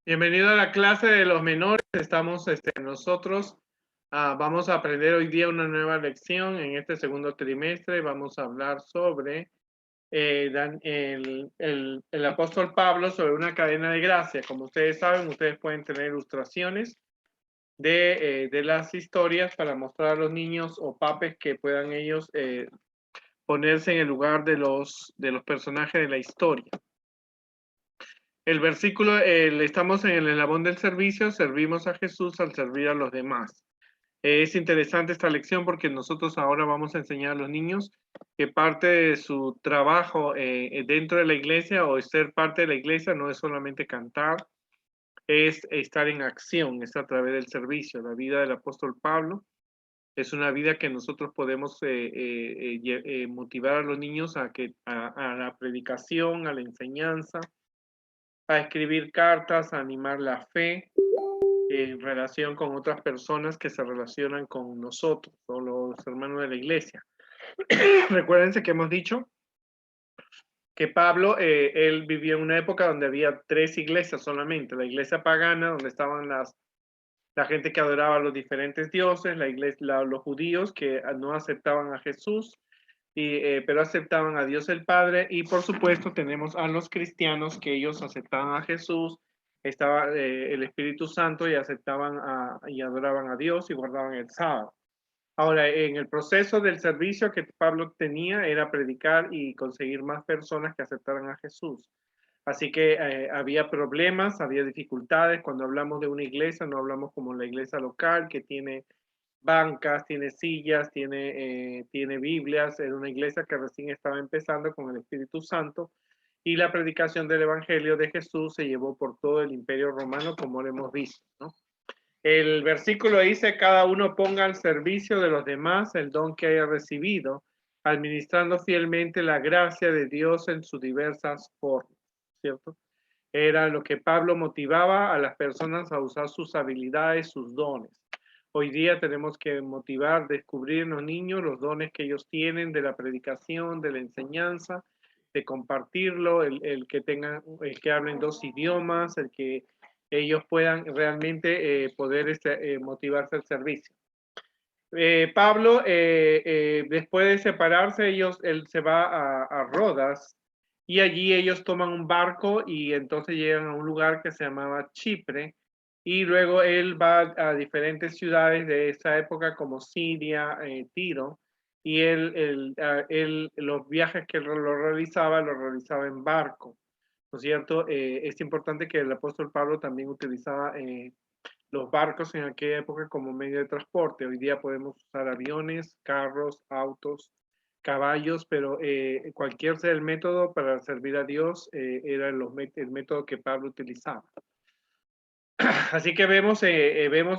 Bienvenido a la clase de los menores. Estamos nosotros. Vamos a aprender hoy día una nueva lección en este segundo trimestre. Vamos a hablar sobre el apóstol Pablo, sobre una cadena de gracia. Como ustedes saben, ustedes pueden tener ilustraciones de las historias para mostrar a los niños o papes que puedan ellos ponerse en el lugar de los personajes de la historia. El versículo, estamos en el eslabón del servicio, servimos a Jesús al servir a los demás. Es interesante esta lección porque nosotros ahora vamos a enseñar a los niños que parte de su trabajo dentro de la iglesia o ser parte de la iglesia no es solamente cantar, es estar en acción, es a través del servicio. La vida del apóstol Pablo es una vida que nosotros podemos motivar a los niños a la predicación, a la enseñanza, a escribir cartas, a animar la fe en relación con otras personas que se relacionan con nosotros o los hermanos de la iglesia. Recuérdense que hemos dicho que Pablo, él vivió en una época donde había 3 iglesias solamente, la iglesia pagana, donde estaban la gente que adoraba a los diferentes dioses, los judíos que no aceptaban a Jesús, pero aceptaban a Dios el Padre, y por supuesto tenemos a los cristianos que ellos aceptaban a Jesús, estaba el Espíritu Santo y aceptaban y adoraban a Dios y guardaban el sábado. Ahora, en el proceso del servicio que Pablo tenía era predicar y conseguir más personas que aceptaran a Jesús. Así que había problemas, había dificultades. Cuando hablamos de una iglesia, no hablamos como la iglesia local que tiene bancas, tiene sillas, tiene Biblias. Era una iglesia que recién estaba empezando con el Espíritu Santo, y la predicación del Evangelio de Jesús se llevó por todo el Imperio Romano, como lo hemos visto, ¿no? El versículo dice: cada uno ponga al servicio de los demás el don que haya recibido, administrando fielmente la gracia de Dios en sus diversas formas, ¿cierto? Era lo que Pablo motivaba a las personas a usar sus habilidades, sus dones. Hoy día tenemos que motivar, descubrir en los niños los dones que ellos tienen de la predicación, de la enseñanza, de compartirlo, el que hablen 2 idiomas, el que ellos puedan realmente poder motivarse al servicio. Pablo, después de separarse, él se va a Rodas, y allí ellos toman un barco y entonces llegan a un lugar que se llamaba Chipre, y luego él va a diferentes ciudades de esa época como Siria, Tiro, y los viajes que lo realizaba en barco, ¿no es cierto? Es importante que el apóstol Pablo también utilizaba los barcos en aquella época como medio de transporte. Hoy día podemos usar aviones, carros, autos, caballos, pero cualquier sea el método para servir a Dios, era el método que Pablo utilizaba. Así que vemos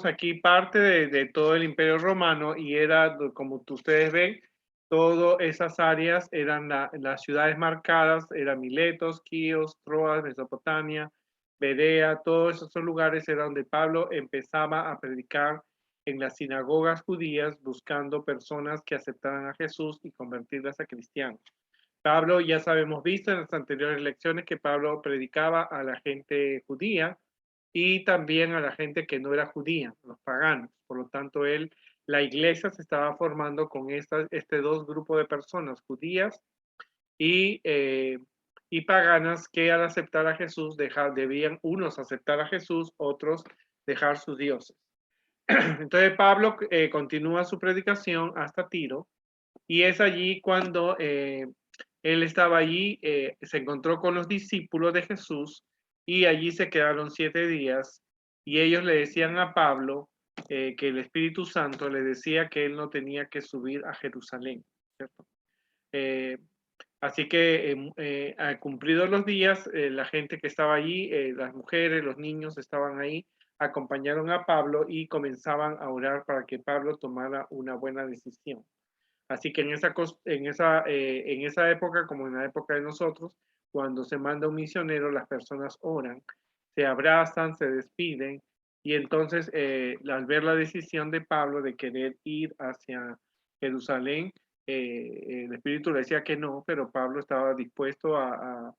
aquí parte de todo el Imperio Romano, y era, como ustedes ven, todas esas áreas eran las ciudades marcadas, eran Miletos, Quíos, Troas, Mesopotamia, Berea. Todos esos lugares eran donde Pablo empezaba a predicar en las sinagogas judías, buscando personas que aceptaran a Jesús y convertirlas a cristianos. Pablo, ya sabemos visto en las anteriores lecciones que Pablo predicaba a la gente judía y también a la gente que no era judía, los paganos. Por lo tanto, la iglesia se estaba formando con dos grupos de personas, judías y, y paganas, que al aceptar a Jesús debían unos aceptar a Jesús, otros dejar sus dioses. Entonces Pablo continúa su predicación hasta Tiro, y es allí cuando él estaba allí, se encontró con los discípulos de Jesús, y allí se quedaron 7 días, y ellos le decían a Pablo que el Espíritu Santo le decía que él no tenía que subir a Jerusalén, ¿cierto? Así que cumplidos los días, la gente que estaba allí, las mujeres, los niños estaban ahí, acompañaron a Pablo y comenzaban a orar para que Pablo tomara una buena decisión. Así que en esa época, como en la época de nosotros, cuando se manda un misionero, las personas oran, se abrazan, se despiden, y entonces al ver la decisión de Pablo de querer ir hacia Jerusalén, el Espíritu le decía que no, pero Pablo estaba dispuesto a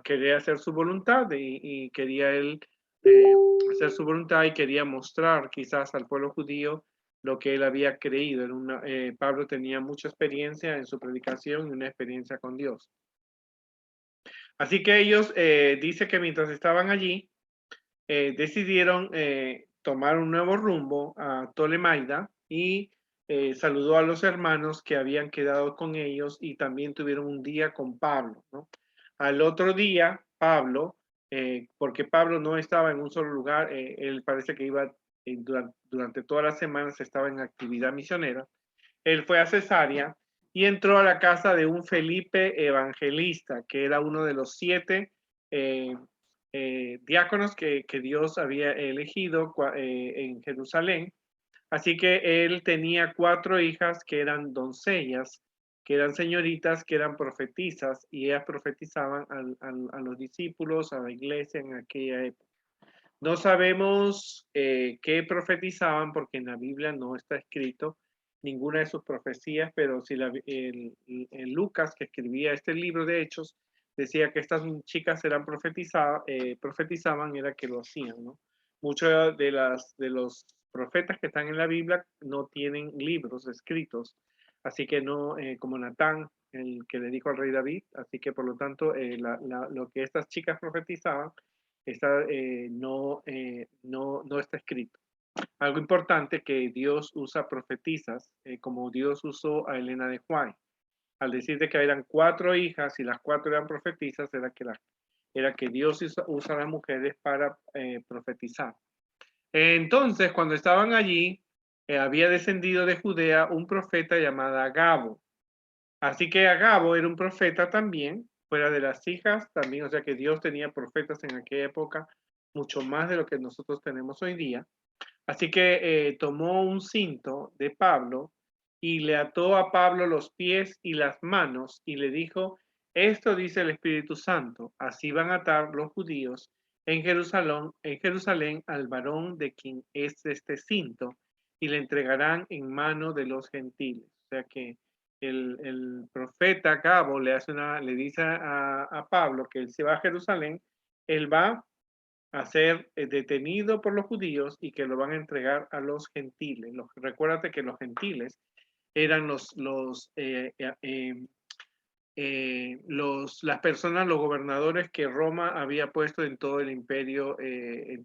querer hacer su voluntad, y quería él hacer su voluntad y quería mostrar quizás al pueblo judío lo que él había creído. Pablo tenía mucha experiencia en su predicación y una experiencia con Dios. Así que ellos, dice que mientras estaban allí, decidieron tomar un nuevo rumbo a Tolemaida y saludó a los hermanos que habían quedado con ellos y también tuvieron un día con Pablo, ¿no? Al otro día, Pablo, porque Pablo no estaba en un solo lugar, él parece que iba durante todas las semanas, estaba en actividad misionera, él fue a Cesarea y entró a la casa de un Felipe evangelista, que era uno de los 7 diáconos que Dios había elegido en Jerusalén. Así que él tenía 4 hijas que eran doncellas, que eran señoritas, que eran profetisas, y ellas profetizaban a los discípulos, a la iglesia en aquella época. No sabemos qué profetizaban porque en la Biblia no está escrito ninguna de sus profecías, pero si el Lucas, que escribía este libro de Hechos, decía que estas chicas eran profetizaban, era que lo hacían, ¿no? Muchos de los profetas que están en la Biblia no tienen libros escritos, así que no, como Natán, el que le dijo al rey David, así que por lo tanto lo que estas chicas profetizaban no está escrito. Algo importante que Dios usa profetizas, como Dios usó a Elena de White. Al decir de que eran 4 hijas y las 4 eran profetizas, era que Dios usa a las mujeres para profetizar. Entonces, cuando estaban allí, había descendido de Judea un profeta llamado Agabo. Así que Agabo era un profeta también, fuera de las hijas también, o sea que Dios tenía profetas en aquella época, mucho más de lo que nosotros tenemos hoy día. Así que tomó un cinto de Pablo y le ató a Pablo los pies y las manos y le dijo, esto dice el Espíritu Santo, así van a atar los judíos en Jerusalén al varón de quien es este cinto y le entregarán en mano de los gentiles. O sea que el profeta Gabo le dice a Pablo que él se va a Jerusalén, él va a ser detenido por los judíos y que lo van a entregar a los gentiles. Recuérdate que los gentiles eran las personas, los gobernadores que Roma había puesto en todo el imperio, que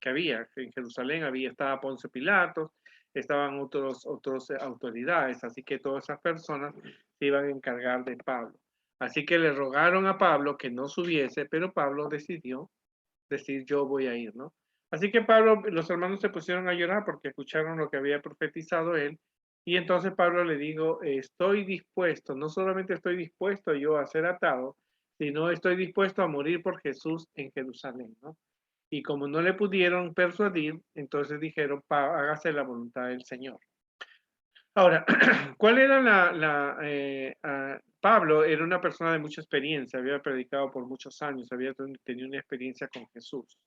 había. En Jerusalén estaba Ponce Pilatos, estaban otras autoridades, así que todas esas personas se iban a encargar de Pablo. Así que le rogaron a Pablo que no subiese, pero Pablo decidió decir yo voy a ir, ¿no? Así que los hermanos se pusieron a llorar porque escucharon lo que había profetizado él. Y entonces Pablo le dijo, estoy dispuesto, no solamente estoy dispuesto yo a ser atado, sino estoy dispuesto a morir por Jesús en Jerusalén, ¿no? Y como no le pudieron persuadir, entonces dijeron, hágase la voluntad del Señor. Ahora, ¿cuál era Pablo era una persona de mucha experiencia, había predicado por muchos años, había tenido una experiencia con Jesús.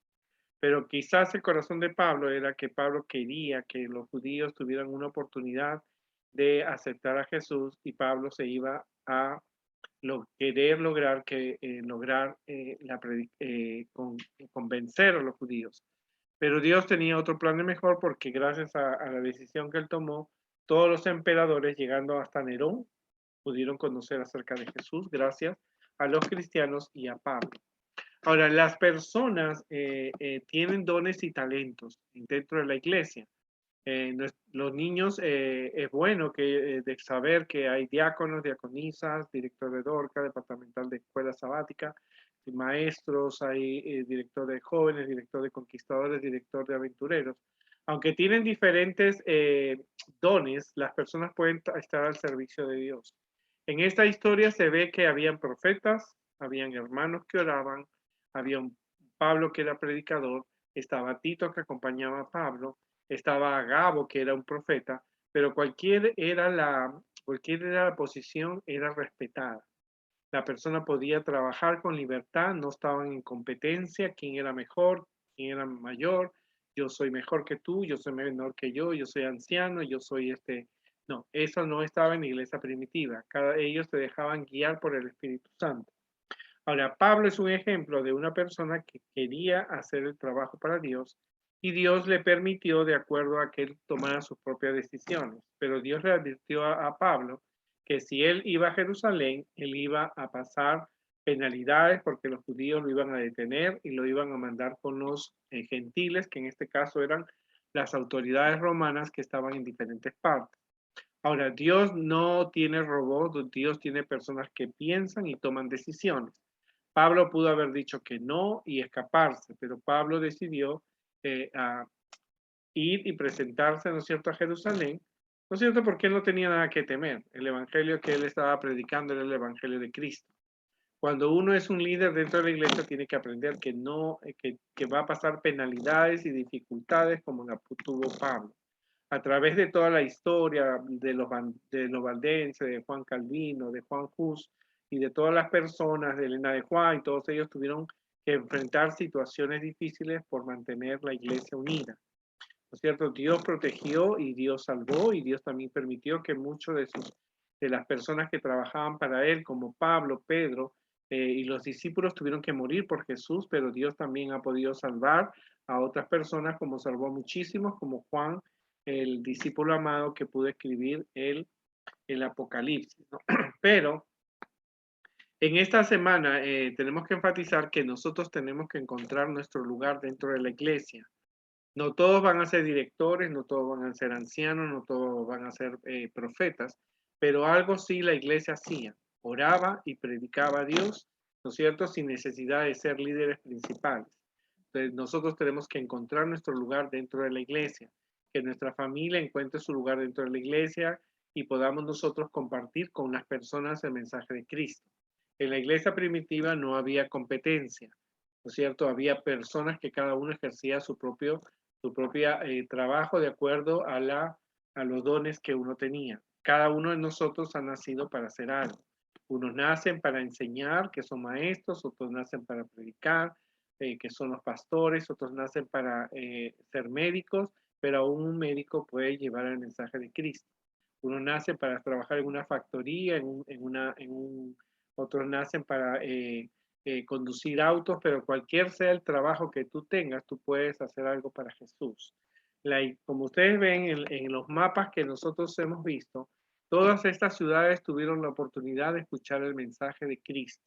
Pero quizás el corazón de Pablo era que Pablo quería que los judíos tuvieran una oportunidad de aceptar a Jesús y Pablo se iba a querer convencer a los judíos. Pero Dios tenía otro plan de mejor porque gracias a la decisión que él tomó, todos los emperadores, llegando hasta Nerón, pudieron conocer acerca de Jesús gracias a los cristianos y a Pablo. Ahora, las personas tienen dones y talentos dentro de la iglesia. Los niños, es bueno de saber que hay diáconos, diaconisas, director de Dorca, departamental de escuela sabática, maestros, hay director de jóvenes, director de conquistadores, director de aventureros. Aunque tienen diferentes dones, las personas pueden estar al servicio de Dios. En esta historia se ve que habían profetas, habían hermanos que oraban, había un Pablo que era predicador, estaba Tito que acompañaba a Pablo, estaba Agabo que era un profeta, pero cualquier era la posición, era respetada. La persona podía trabajar con libertad, no estaban en competencia, quién era mejor, quién era mayor, yo soy mejor que tú, yo soy menor que yo soy anciano, yo soy No, eso no estaba en la iglesia primitiva. Ellos se dejaban guiar por el Espíritu Santo. Ahora, Pablo es un ejemplo de una persona que quería hacer el trabajo para Dios y Dios le permitió de acuerdo a que él tomara sus propias decisiones. Pero Dios le advirtió a Pablo que si él iba a Jerusalén, él iba a pasar penalidades porque los judíos lo iban a detener y lo iban a mandar con los gentiles, que en este caso eran las autoridades romanas que estaban en diferentes partes. Ahora, Dios no tiene robots, Dios tiene personas que piensan y toman decisiones. Pablo pudo haber dicho que no y escaparse, pero Pablo decidió a ir y presentarse, ¿no es cierto?, a Jerusalén, ¿no es cierto?, porque él no tenía nada que temer. El evangelio que él estaba predicando era el evangelio de Cristo. Cuando uno es un líder dentro de la iglesia, tiene que aprender que no, que va a pasar penalidades y dificultades como la tuvo Pablo. A través de toda la historia de los valdenses, de Juan Calvino, de Juan Hus y de todas las personas, de Elena de Juan, y todos ellos tuvieron que enfrentar situaciones difíciles por mantener la iglesia unida. ¿No es cierto? Dios protegió y Dios salvó y Dios también permitió que muchos de las personas que trabajaban para él, como Pablo, Pedro y los discípulos, tuvieron que morir por Jesús, pero Dios también ha podido salvar a otras personas, como salvó a muchísimos, como Juan, el discípulo amado que pudo escribir el Apocalipsis, ¿no? Pero en esta semana tenemos que enfatizar que nosotros tenemos que encontrar nuestro lugar dentro de la iglesia. No todos van a ser directores, no todos van a ser ancianos, no todos van a ser profetas, pero algo sí la iglesia hacía, oraba y predicaba a Dios, ¿no es cierto?, sin necesidad de ser líderes principales. Entonces nosotros tenemos que encontrar nuestro lugar dentro de la iglesia, que nuestra familia encuentre su lugar dentro de la iglesia y podamos nosotros compartir con las personas el mensaje de Cristo. En la iglesia primitiva no había competencia, ¿no es cierto? Había personas que cada uno ejercía su propio trabajo de acuerdo a los dones que uno tenía. Cada uno de nosotros ha nacido para hacer algo. Unos nacen para enseñar, que son maestros, otros nacen para predicar, que son los pastores, otros nacen para ser médicos, pero aún un médico puede llevar el mensaje de Cristo. Uno nace para trabajar en una factoría, otros nacen para conducir autos, pero cualquier sea el trabajo que tú tengas, tú puedes hacer algo para Jesús. Como ustedes ven en los mapas que nosotros hemos visto, todas estas ciudades tuvieron la oportunidad de escuchar el mensaje de Cristo,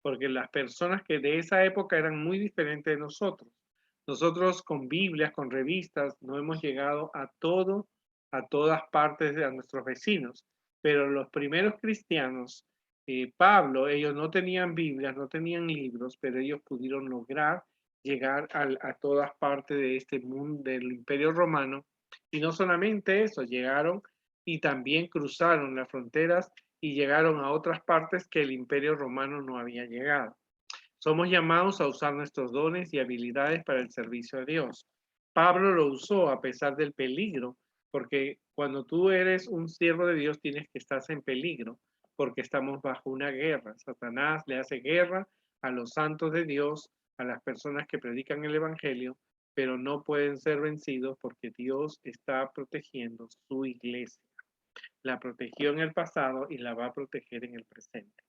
porque las personas que de esa época eran muy diferentes de nosotros. Nosotros con Biblias, con revistas, no hemos llegado a todas partes de nuestros vecinos, pero los primeros cristianos, Pablo, ellos no tenían Biblias, no tenían libros, pero ellos pudieron lograr llegar a todas partes de este mundo, del Imperio Romano, y no solamente eso, llegaron y también cruzaron las fronteras y llegaron a otras partes que el Imperio Romano no había llegado. Somos llamados a usar nuestros dones y habilidades para el servicio a Dios. Pablo lo usó a pesar del peligro, porque cuando tú eres un siervo de Dios tienes que estar en peligro, porque estamos bajo una guerra. Satanás le hace guerra a los santos de Dios, a las personas que predican el Evangelio, pero no pueden ser vencidos porque Dios está protegiendo su iglesia. La protegió en el pasado y la va a proteger en el presente.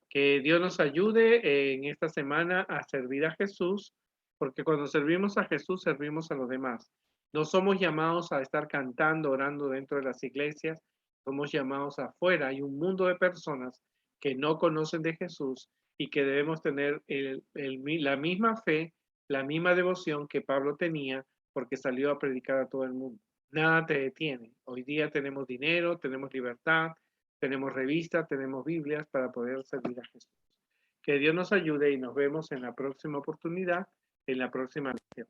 Que Dios nos ayude en esta semana a servir a Jesús, porque cuando servimos a Jesús, servimos a los demás. No somos llamados a estar cantando, orando dentro de las iglesias, somos llamados afuera. Hay un mundo de personas que no conocen de Jesús y que debemos tener la misma fe, la misma devoción que Pablo tenía, porque salió a predicar a todo el mundo. Nada te detiene. Hoy día tenemos dinero, tenemos libertad, tenemos revistas, tenemos Biblias para poder servir a Jesús. Que Dios nos ayude y nos vemos en la próxima oportunidad, en la próxima lección.